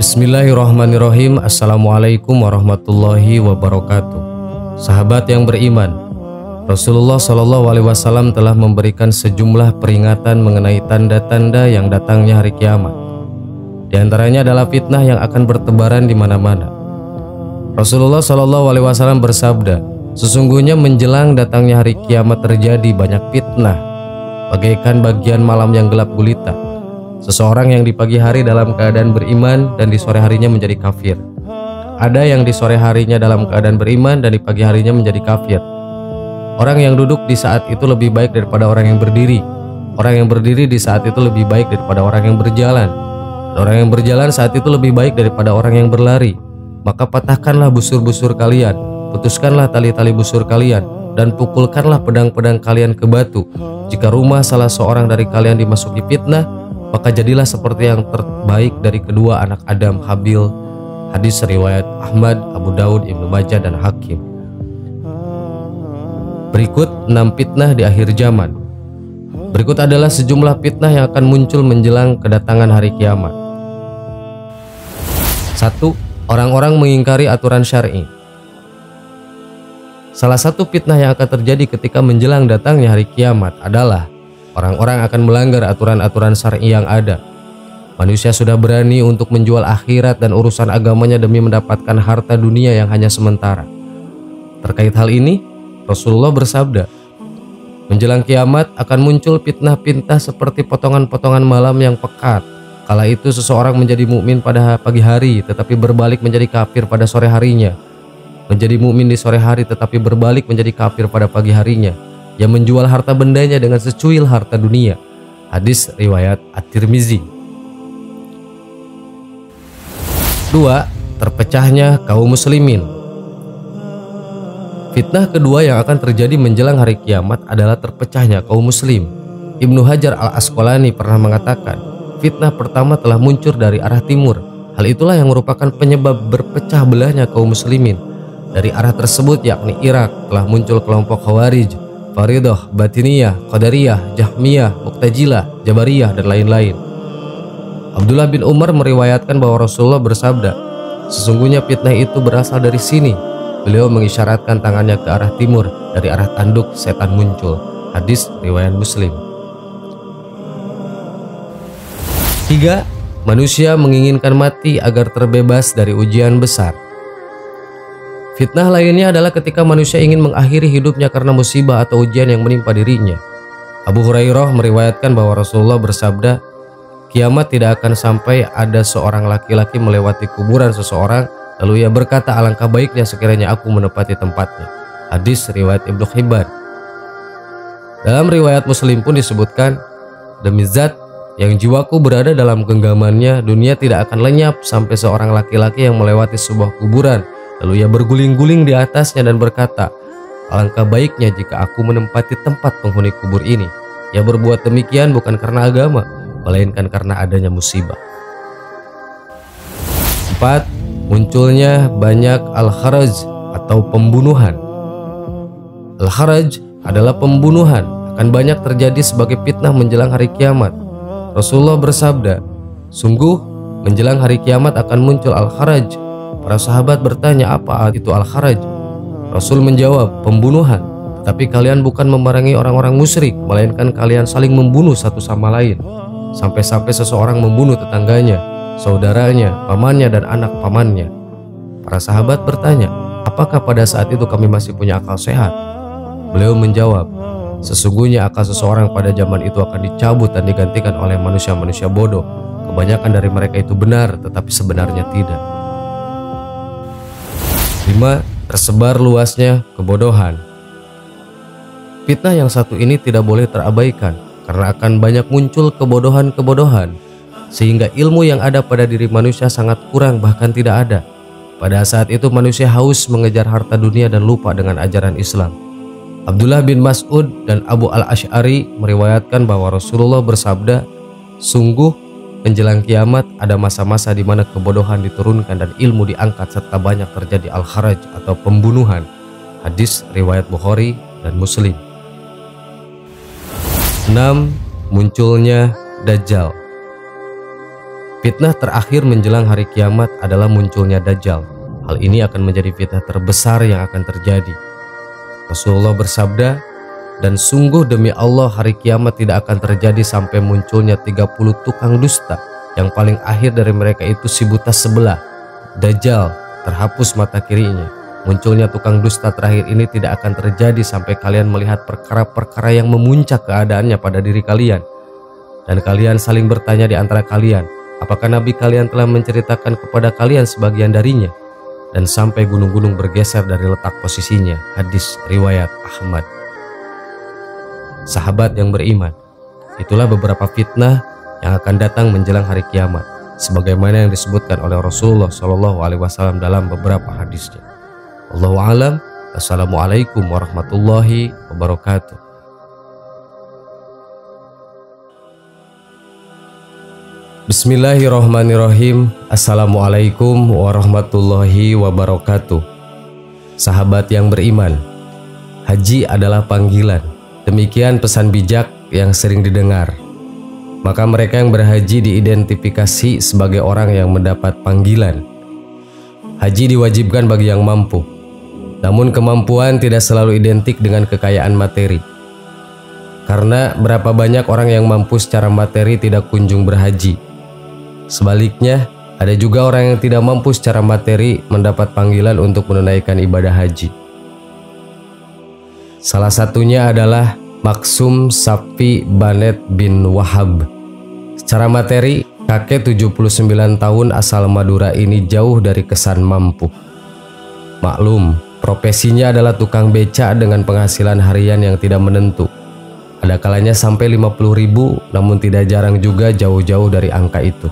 Bismillahirrahmanirrahim. Assalamualaikum warahmatullahi wabarakatuh. Sahabat yang beriman, Rasulullah SAW telah memberikan sejumlah peringatan mengenai tanda-tanda yang datangnya hari kiamat. Di antaranya adalah fitnah yang akan bertebaran di mana-mana. Rasulullah SAW bersabda, sesungguhnya menjelang datangnya hari kiamat terjadi banyak fitnah, bagaikan bagian malam yang gelap gulita. Seseorang yang di pagi hari dalam keadaan beriman dan di sore harinya menjadi kafir. Ada yang di sore harinya dalam keadaan beriman dan di pagi harinya menjadi kafir. Orang yang duduk di saat itu lebih baik daripada orang yang berdiri. Orang yang berdiri di saat itu lebih baik daripada orang yang berjalan. Dan orang yang berjalan saat itu lebih baik daripada orang yang berlari. Maka patahkanlah busur-busur kalian, putuskanlah tali-tali busur kalian, dan pukulkanlah pedang-pedang kalian ke batu. Jika rumah salah seorang dari kalian dimasuki fitnah, maka jadilah seperti yang terbaik dari kedua anak Adam, Habil. Hadis riwayat Ahmad, Abu Daud, Ibnu Majah, dan Hakim. Berikut 6 fitnah di akhir zaman. Berikut adalah sejumlah fitnah yang akan muncul menjelang kedatangan hari kiamat. 1. Orang-orang mengingkari aturan syar'i. Salah satu fitnah yang akan terjadi ketika menjelang datangnya hari kiamat adalah orang-orang akan melanggar aturan-aturan syar'i yang ada. Manusia sudah berani untuk menjual akhirat dan urusan agamanya demi mendapatkan harta dunia yang hanya sementara. Terkait hal ini, Rasulullah bersabda, menjelang kiamat akan muncul fitnah-fitnah seperti potongan-potongan malam yang pekat. Kala itu seseorang menjadi mukmin pada pagi hari tetapi berbalik menjadi kafir pada sore harinya. Menjadi mukmin di sore hari tetapi berbalik menjadi kafir pada pagi harinya. Yang menjual harta bendanya dengan secuil harta dunia. Hadis riwayat At-Tirmizi. 2. Terpecahnya kaum muslimin. Fitnah kedua yang akan terjadi menjelang hari kiamat adalah terpecahnya kaum muslim. Ibnu Hajar Al-Asqalani pernah mengatakan, fitnah pertama telah muncul dari arah timur. Hal itulah yang merupakan penyebab berpecah belahnya kaum muslimin. Dari arah tersebut yakni Irak telah muncul kelompok Khawarij, Faridah, Batiniyah, Qadariyah, Jahmiyah, Mu'tazilah, Jabariyah, dan lain-lain. Abdullah bin Umar meriwayatkan bahwa Rasulullah bersabda, sesungguhnya fitnah itu berasal dari sini. Beliau mengisyaratkan tangannya ke arah timur, dari arah tanduk setan muncul. Hadis riwayat Muslim. 3. Manusia menginginkan mati agar terbebas dari ujian besar. Fitnah lainnya adalah ketika manusia ingin mengakhiri hidupnya karena musibah atau ujian yang menimpa dirinya. Abu Hurairah meriwayatkan bahwa Rasulullah bersabda, kiamat tidak akan sampai ada seorang laki-laki melewati kuburan seseorang, lalu ia berkata, alangkah baiknya sekiranya aku menepati tempatnya. Hadis riwayat Ibnu Hibban. Dalam riwayat Muslim pun disebutkan, demi zat yang jiwaku berada dalam genggamannya, dunia tidak akan lenyap sampai seorang laki-laki yang melewati sebuah kuburan. Lalu ia berguling-guling di atasnya dan berkata, alangkah baiknya jika aku menempati tempat penghuni kubur ini. Ia berbuat demikian bukan karena agama, melainkan karena adanya musibah. 4. Munculnya banyak al-kharaj atau pembunuhan. Al-kharaj adalah pembunuhan, akan banyak terjadi sebagai fitnah menjelang hari kiamat. Rasulullah bersabda, sungguh menjelang hari kiamat akan muncul al-kharaj. Para sahabat bertanya, apa itu al-kharaj? Rasul menjawab, pembunuhan. Tetapi kalian bukan memerangi orang-orang musyrik, melainkan kalian saling membunuh satu sama lain. Sampai-sampai seseorang membunuh tetangganya, saudaranya, pamannya, dan anak pamannya. Para sahabat bertanya, apakah pada saat itu kami masih punya akal sehat? Beliau menjawab, sesungguhnya akal seseorang pada zaman itu akan dicabut dan digantikan oleh manusia-manusia bodoh. Kebanyakan dari mereka itu benar, tetapi sebenarnya tidak. 5. Tersebar luasnya kebodohan. Fitnah yang satu ini tidak boleh terabaikan, karena akan banyak muncul kebodohan-kebodohan, sehingga ilmu yang ada pada diri manusia sangat kurang, bahkan tidak ada. Pada saat itu manusia haus mengejar harta dunia dan lupa dengan ajaran Islam. Abdullah bin Mas'ud dan Abu al-Ash'ari meriwayatkan bahwa Rasulullah bersabda, sungguh menjelang kiamat ada masa-masa di mana kebodohan diturunkan dan ilmu diangkat serta banyak terjadi al-kharaj atau pembunuhan. Hadis riwayat Bukhari dan Muslim. 6. Munculnya Dajjal. Fitnah terakhir menjelang hari kiamat adalah munculnya Dajjal. Hal ini akan menjadi fitnah terbesar yang akan terjadi. Rasulullah bersabda, "Dan sungguh demi Allah hari kiamat tidak akan terjadi sampai munculnya 30 tukang dusta. Yang paling akhir dari mereka itu si buta sebelah, Dajjal, terhapus mata kirinya. Munculnya tukang dusta terakhir ini tidak akan terjadi sampai kalian melihat perkara-perkara yang memuncak keadaannya pada diri kalian. Dan kalian saling bertanya di antara kalian, apakah Nabi kalian telah menceritakan kepada kalian sebagian darinya? Dan sampai gunung-gunung bergeser dari letak posisinya." Hadis riwayat Ahmad. Sahabat yang beriman, itulah beberapa fitnah yang akan datang menjelang hari kiamat, sebagaimana yang disebutkan oleh Rasulullah SAW dalam beberapa hadisnya. Wallahu a'lam. Assalamualaikum warahmatullahi wabarakatuh. Bismillahirrahmanirrahim. Assalamualaikum warahmatullahi wabarakatuh. Sahabat yang beriman, haji adalah panggilan. Demikian pesan bijak yang sering didengar. Maka mereka yang berhaji diidentifikasi sebagai orang yang mendapat panggilan. Haji diwajibkan bagi yang mampu. Namun kemampuan tidak selalu identik dengan kekayaan materi. Karena berapa banyak orang yang mampu secara materi tidak kunjung berhaji. Sebaliknya, ada juga orang yang tidak mampu secara materi mendapat panggilan untuk menunaikan ibadah haji. Salah satunya adalah Maksum Safi Banet bin Wahab. Secara materi, kakek 79 tahun asal Madura ini jauh dari kesan mampu. Maklum, profesinya adalah tukang beca dengan penghasilan harian yang tidak menentu. Ada kalanya sampai 50.000, namun tidak jarang juga jauh-jauh dari angka itu.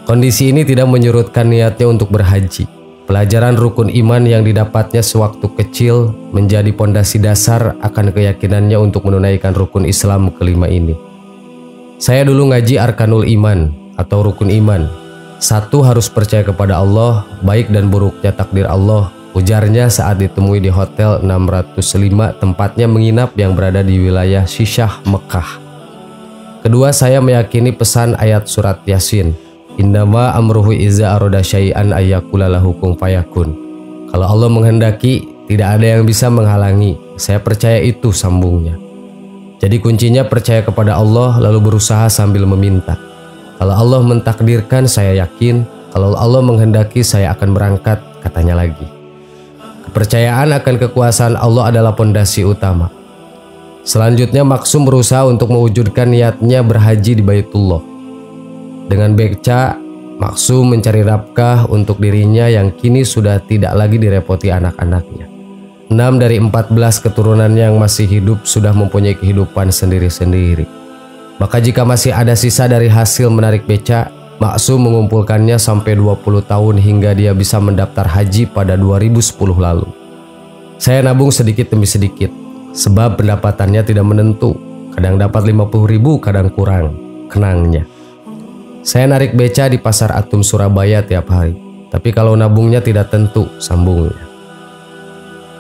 Kondisi ini tidak menyurutkan niatnya untuk berhaji. Pelajaran rukun iman yang didapatnya sewaktu kecil menjadi pondasi dasar akan keyakinannya untuk menunaikan rukun Islam kelima ini. Saya dulu ngaji Arkanul Iman atau rukun iman. 1, harus percaya kepada Allah, baik dan buruknya takdir Allah, ujarnya saat ditemui di Hotel 605 tempatnya menginap yang berada di wilayah Syishah, Mekah. Kedua, saya meyakini pesan ayat surat Yasin, "Innama amruhu iza aroda syai'an ayyakula lahu kun fayakun." Kalau Allah menghendaki, tidak ada yang bisa menghalangi. Saya percaya itu, sambungnya. Jadi kuncinya percaya kepada Allah lalu berusaha sambil meminta. Kalau Allah mentakdirkan, saya yakin. Kalau Allah menghendaki, saya akan berangkat, katanya lagi. Kepercayaan akan kekuasaan Allah adalah pondasi utama. Selanjutnya, Maksum berusaha untuk mewujudkan niatnya berhaji di Baitullah. Dengan beca, Maksum mencari nafkah untuk dirinya yang kini sudah tidak lagi direpoti anak-anaknya. 6 dari 14 keturunannya yang masih hidup sudah mempunyai kehidupan sendiri-sendiri. Maka jika masih ada sisa dari hasil menarik beca, Maksum mengumpulkannya sampai 20 tahun hingga dia bisa mendaftar haji pada 2010 lalu. Saya nabung sedikit demi sedikit, sebab pendapatannya tidak menentu. Kadang dapat 50.000, kadang kurang, kenangnya. Saya narik beca di Pasar Atum Surabaya tiap hari, tapi kalau nabungnya tidak tentu, sambungnya.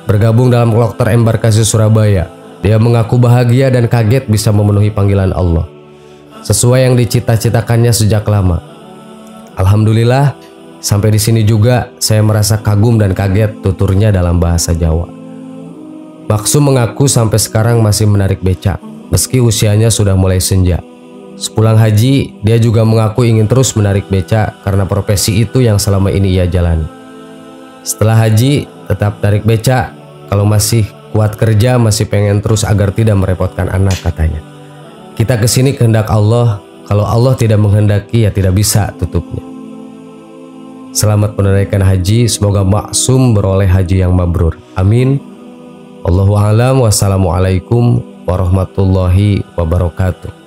Bergabung dalam Kloter Embarkasi Surabaya, dia mengaku bahagia dan kaget bisa memenuhi panggilan Allah, sesuai yang dicita-citakannya sejak lama. Alhamdulillah, sampai di sini juga saya merasa kagum dan kaget, tuturnya dalam bahasa Jawa. Maksum mengaku sampai sekarang masih menarik beca, meski usianya sudah mulai senja. Sepulang haji, dia juga mengaku ingin terus menarik beca karena profesi itu yang selama ini ia jalani. Setelah haji, tetap tarik beca. Kalau masih kuat kerja, masih pengen terus agar tidak merepotkan anak, katanya. Kita kesini kehendak Allah, kalau Allah tidak menghendaki ya tidak bisa, tutupnya. Selamat menunaikan haji, semoga Maksum beroleh haji yang mabrur. Amin. Allahu a'lam. Wassalamualaikum warahmatullahi wabarakatuh.